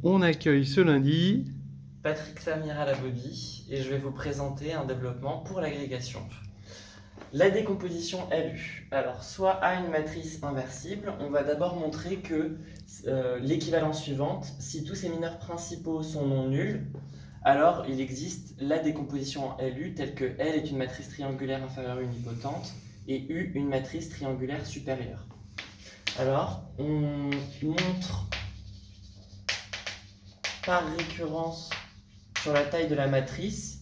On accueille ce lundi Patrick Samir à la bobby et je vais vous présenter un développement pour l'agrégation. La décomposition LU. Alors, soit A une matrice inversible, on va d'abord montrer que l'équivalence suivante, si tous ces mineurs principaux sont non nuls, alors il existe la décomposition en LU telle que L est une matrice triangulaire inférieure unipotente et U une matrice triangulaire supérieure. Alors, on montre par récurrence sur la taille de la matrice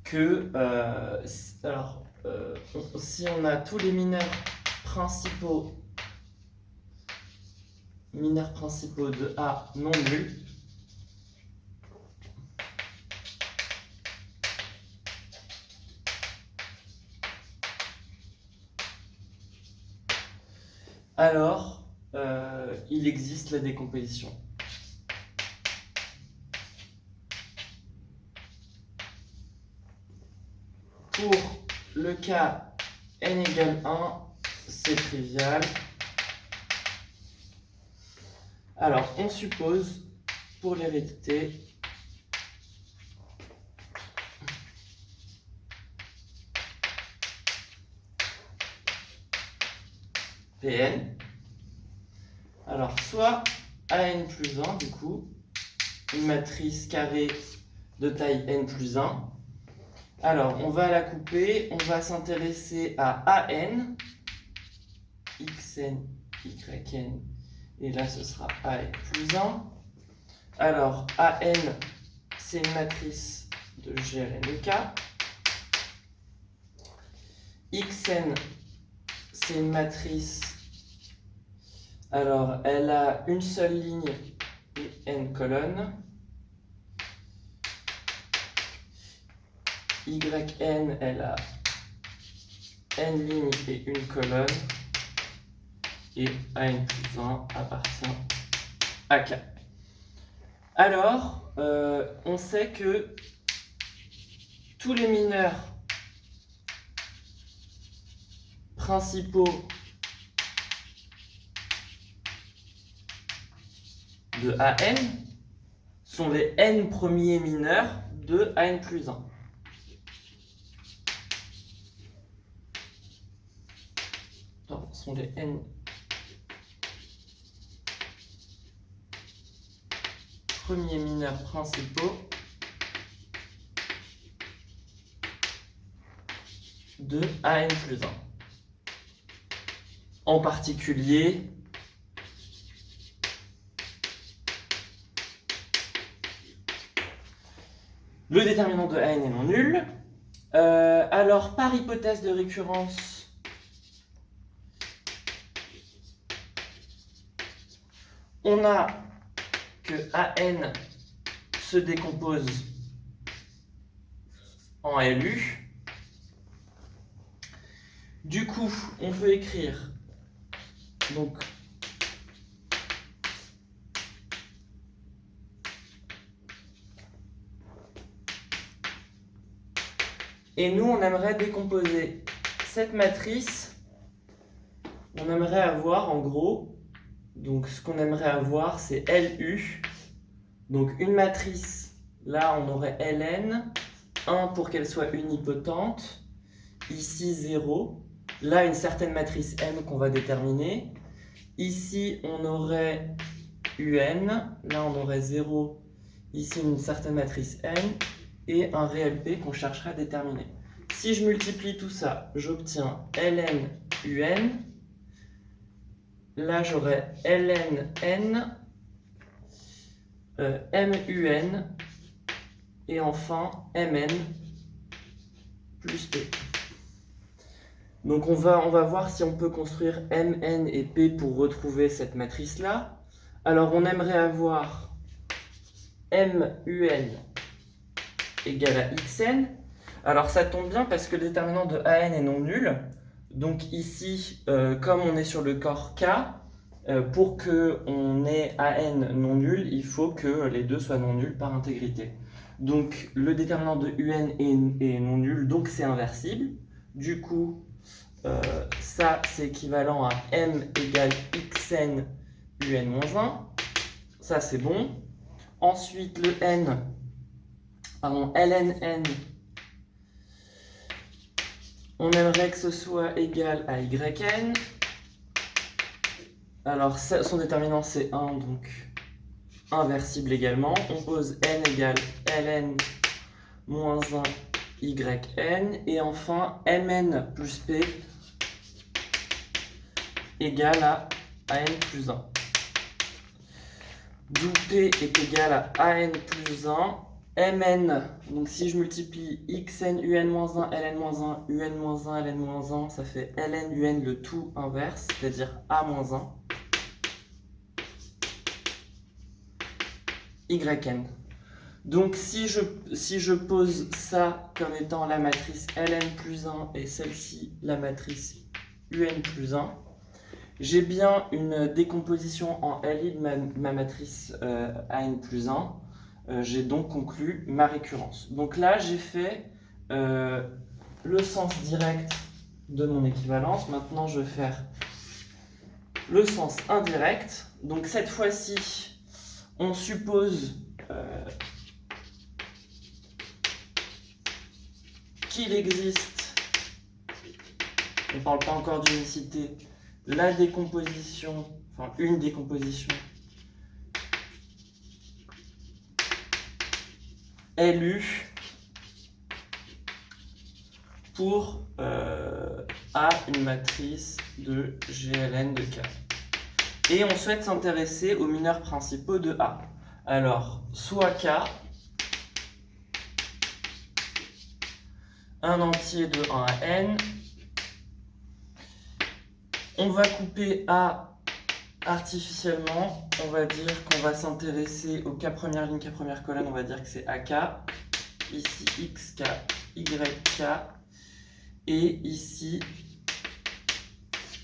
que si on a tous les mineurs principaux de A non nuls, alors il existe la décomposition. Pour le cas n égale 1, c'est trivial. Alors, on suppose, pour l'hérédité, Pn. Alors, soit AN plus 1, du coup, une matrice carrée de taille n plus 1. Alors, on va la couper, on va s'intéresser à AN, xn, yn, et là ce sera AN plus 1. Alors, AN, c'est une matrice de Gln de K. Xn, c'est une matrice, alors elle a une seule ligne et n colonnes. Yn, elle a n lignes et une colonne. Et AN plus 1 appartient à K. Alors, on sait que tous les mineurs principaux de AN sont les n premiers mineurs de AN plus 1. Donc, ce sont les n premiers mineurs principaux de AN plus 1. En particulier, le déterminant de AN est non nul. Alors, par hypothèse de récurrence, on a que AN se décompose en LU. Du coup, on peut écrire donc et nous on aimerait décomposer cette matrice. On aimerait avoir en gros, donc ce qu'on aimerait avoir c'est LU, donc une matrice, là on aurait Ln, 1 pour qu'elle soit unipotente, ici 0, là une certaine matrice M qu'on va déterminer, ici on aurait UN, là on aurait 0, ici une certaine matrice N, et un réel P qu'on cherchera à déterminer. Si je multiplie tout ça, j'obtiens Ln UN, là j'aurai Ln N, MUN, et enfin Mn plus P. Donc on va voir si on peut construire Mn et P pour retrouver cette matrice-là. Alors on aimerait avoir MUN égale à Xn. Alors ça tombe bien parce que le déterminant de AN est non nul. Donc ici, comme on est sur le corps K, pour qu'on ait AN non nul, il faut que les deux soient non nuls par intégrité. Donc le déterminant de UN est non nul, donc c'est inversible. Du coup, ça c'est équivalent à M égale Xn UN-1. Ça c'est bon. Ensuite, le N, pardon, ln on aimerait que ce soit égal à Yn. Alors, son déterminant c'est 1, donc inversible également. On pose n égale ln moins 1 yn. Et enfin, mn plus p égale à an plus 1. D'où p est égal à an plus 1. Mn, donc si je multiplie xn un-1, ln-1, un-1, ln-1, ça fait ln un le tout inverse, c'est-à-dire a-1, yn. Donc si je pose ça comme étant la matrice ln plus 1 et celle-ci la matrice un plus 1, j'ai bien une décomposition en LI de ma matrice an plus 1. J'ai donc conclu ma récurrence. Donc là, j'ai fait le sens direct de mon équivalence. Maintenant, je vais faire le sens indirect. Donc cette fois-ci, on suppose qu'il existe, on ne parle pas encore d'unicité, la décomposition, enfin une décomposition LU pour A une matrice de GLN de K. Et on souhaite s'intéresser aux mineurs principaux de A. Alors, soit K, un entier de 1 à n. On va couper A artificiellement. On va dire qu'on va s'intéresser au K première ligne, K première colonne. On va dire que c'est AK. Ici XK, YK. Et ici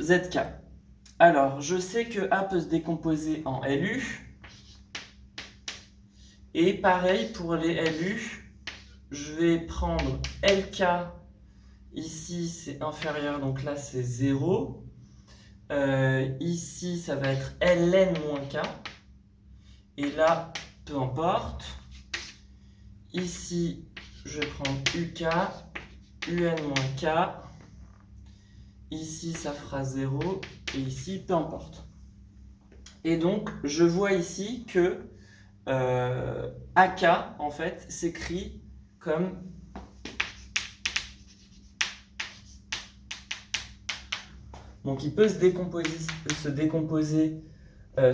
ZK. Alors, je sais que A peut se décomposer en LU. Et pareil pour les LU, je vais prendre LK. Ici, c'est inférieur, donc là, c'est 0. Ici, ça va être ln moins k. Et là, peu importe. Ici, je vais prendre uk, un moins k. Ici, ça fera 0. Et ici, peu importe. Et donc, je vois ici que AK, en fait, s'écrit comme donc il peut se décomposer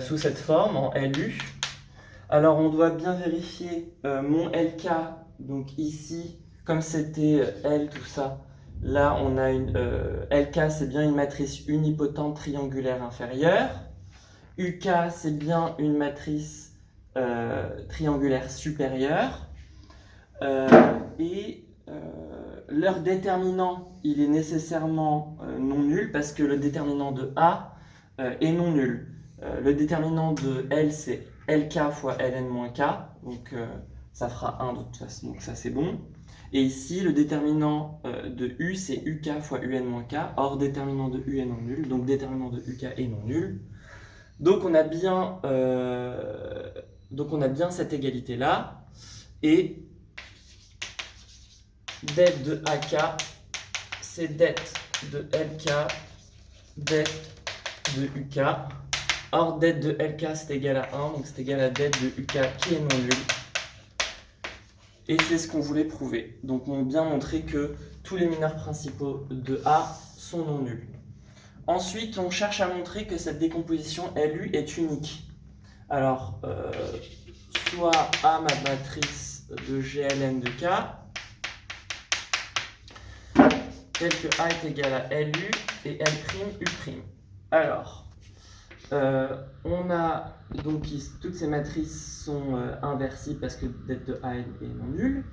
sous cette forme en LU. Alors on doit bien vérifier mon LK, donc ici, comme c'était L, tout ça, là on a une LK, c'est bien une matrice unipotente triangulaire inférieure. UK, c'est bien une matrice triangulaire supérieure. Leur déterminant, il est nécessairement non nul parce que le déterminant de A est non nul. Le déterminant de L, c'est LK fois ln-k, donc ça fera 1 de toute façon, donc ça c'est bon. Et ici, le déterminant de U, c'est UK fois un-k, or déterminant de U est non nul, donc déterminant de UK est non nul. Donc on a bien cette égalité-là, et det de AK, c'est det de LK, det de UK. Or, det de LK, c'est égal à 1, donc c'est égal à det de UK qui est non nul. Et c'est ce qu'on voulait prouver. Donc, on a bien montré que tous les mineurs principaux de A sont non nuls. Ensuite, on cherche à montrer que cette décomposition LU est unique. Alors, soit A, ma matrice de GLN de K, tel que A est égal à LU et L'U'. Alors, on a donc ici, toutes ces matrices sont inversibles parce que det de A est non nul.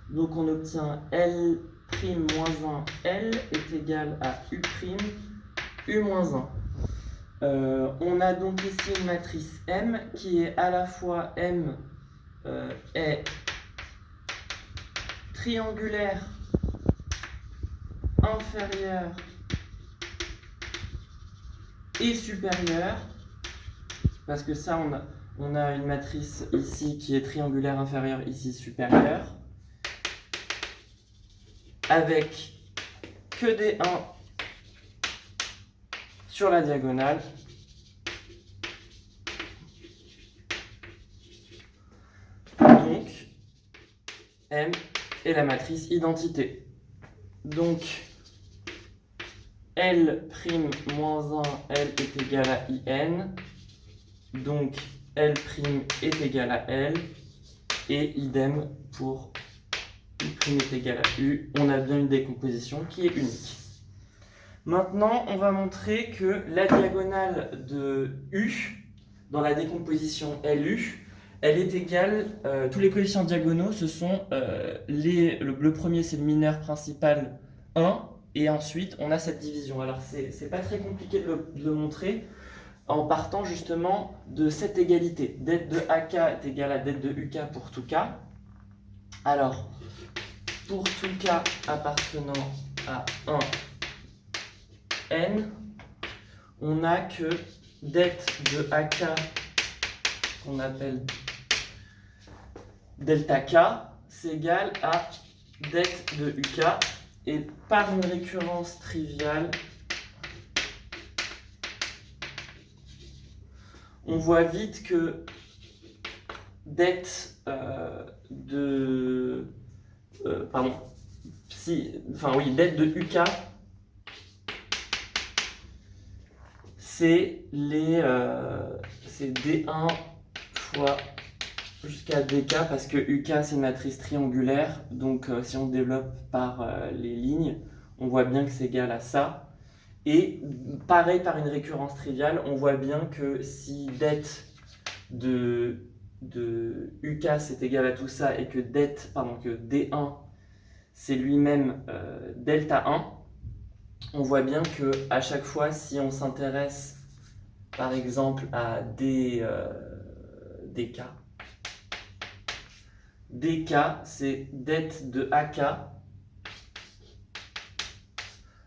Donc on obtient L' moins 1 L est égal à U', U moins 1. On a donc ici une matrice M qui est à la fois M est triangulaire inférieur et supérieur, parce que ça, on a une matrice ici qui est triangulaire inférieure, ici supérieure, avec que des 1 sur la diagonale. Donc, M est la matrice identité. Donc, L' moins 1, L est égal à IN. Donc, L' est égal à L. Et idem pour U' est égal à U. On a bien une décomposition qui est unique. Maintenant, on va montrer que la diagonale de U, dans la décomposition LU, elle est égale, tous les coefficients diagonaux, ce sont le premier c'est le mineur principal 1, et ensuite on a cette division. Alors c'est pas très compliqué de le montrer en partant justement de cette égalité. Det de AK est égal à det de UK pour tout K. Alors, pour tout K appartenant à 1 N, on a que det de AK qu'on appelle delta K, c'est égal à det de UK, et par une récurrence triviale, on voit vite que det de det de UK, c'est D1 fois jusqu'à DK, parce que UK c'est une matrice triangulaire, donc si on développe par les lignes, on voit bien que c'est égal à ça. Et pareil, par une récurrence triviale, on voit bien que si det de UK c'est égal à tout ça, et que que D1 c'est lui-même delta 1, on voit bien que à chaque fois, si on s'intéresse par exemple à DK, c'est det de AK,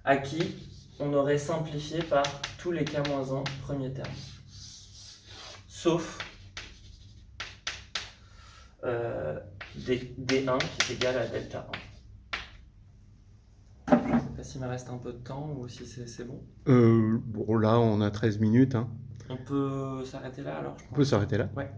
à qui on aurait simplifié par tous les K-1 premier terme. Sauf D1 qui est égal à delta 1. Je ne sais pas s'il me reste un peu de temps ou si c'est bon. Bon, là, on a 13 minutes. Hein. On peut s'arrêter là alors, je pense. On peut s'arrêter là. Ouais.